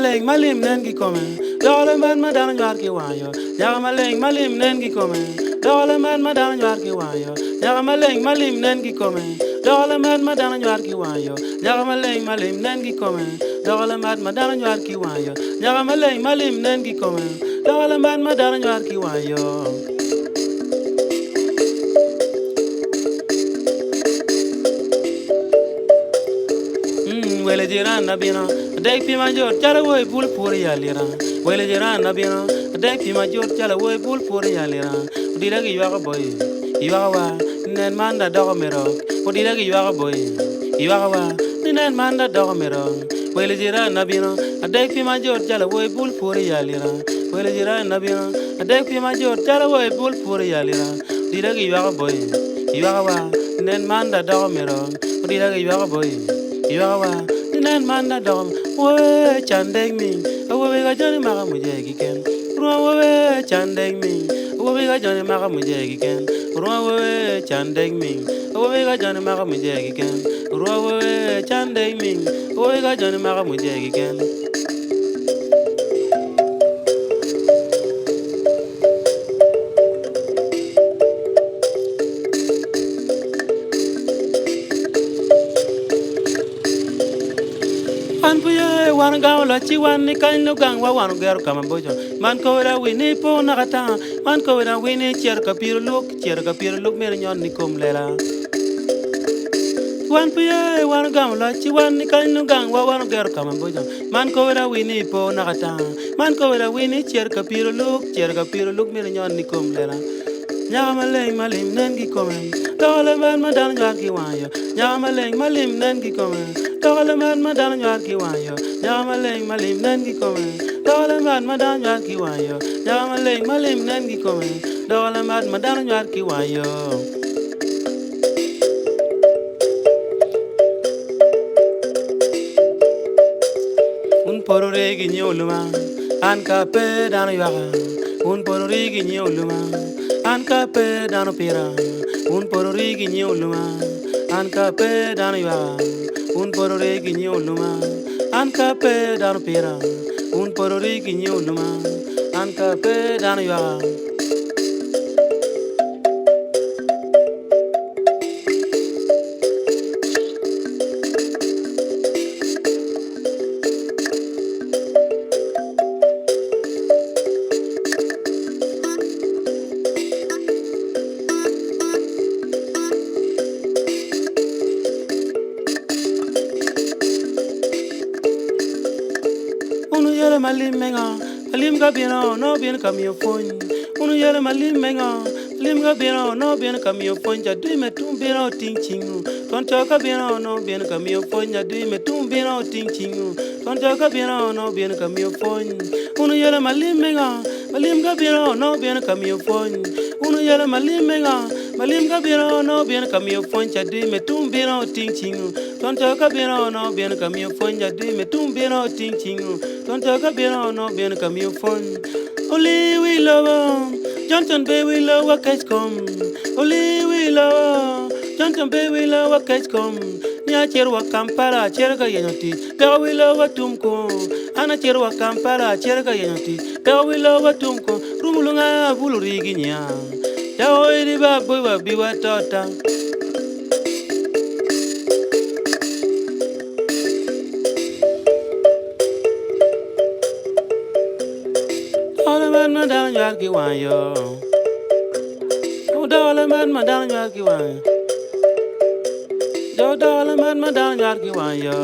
maleng malim nen gi come. Dole man madan nyar ki wayo. Yaga maleng malim nen gi come. Dole man madan nyar ki wayo. Yaga maleng malim nen gi come. Dole man madan nyar ki wayo. Yaga maleng malim nen gi come. Dole man madan nyar ki wayo. Yaga maleng malim nen gi come. Dole man madan nyar ki wayo. Wele jiran na bina, dek pi major chala woy bul puri yalira. Wele jiran na bina, dek pi major chala woy bul puri yalira. Udira gi yaga boy, yaga wa nen manda dogo mero. Udira gi yaga boy, yaga wa nen manda dogo mero. Wele jiran na bina, dek pi major chala woy bul puri yalira. Wele jiran na bina, dek pi major chala woy bul puri yalira. Udira gi yaga boy, yaga wa nen manda dogo mero. Udira gi yaga boy. Yawa, nen manda dom, we chandeng mi, we ga jani maga mujegi ken. Ruwa we chandeng mi, we ga jani maga mujegi ken. Ruwa we chandeng mi, we ga jani maga mujegi ken. Ruwa we chandeng mi, we ga jani maga mujegi ken. Anpuye wan gaw la chi wan ni kan no gang wa wan ger kama bojo man ko ra wi ni po na kata man ko ra wi ni cher ka pir luk mer nyon ni kom lela wan puye wan gaw la chi wan ni kan no gang wa wan ger kama bojo man ko ra wi ni po na kata man ko ra wi ni cher ka pir luk mer nyon ni kom lela Nyamaleng malim nen gi komen dole man madan nyar ki wayo Nyamaleng malim nen gi komen dole man madan nyar ki wayo Nyamaleng malim nen gi komen dole man madan nyar ki wayo Nyamaleng malim nen gi komen dole man madan nyar ki wayo Un porore gi nyoluma an ka pe dan yaga un porore gi nyoluma an ka pe dano pira un porori gi nyoluma an ka pe dano ya un porori gi nyoluma an ka pe dano pira un porori gi nyoluma an ka pe dano ya Unu yele malim menga, malim ga bino, no bien kamio fon. Unu yele malim menga, malim ga bino, no bien kamio fon. Ja dui me tum bino ting chingu. Ton choka bino, no bien kamio fon. Ja dui me tum bino ting chingu. Ton choka bino, no bien kamio fon. Unu yele malim menga, malim ga bino, no bien kamio fon. Unu yele malim menga, malim ga bino, no bien kamio fon. Ja dui me tum bino ting chingu. Ton choka bino, no bien kamio fon. Ja dui me tum bino ting chingu. Don't talk about no bien come your phone. Only we love Johnson Bay we love what catch come. Only we love Johnson Bay we love what catch come. Nia cherwa kampara cherga yenoti. Pero we love what tumko. Ana cherwa kampara cherga yenoti. Pero we love what tumko. Rumulunga buluriginya. Yao iriba boy wa biwa tota. Dole man madan nyar ki wayo Dole man madan nyar ki wayo Dole man madan nyar ki wayo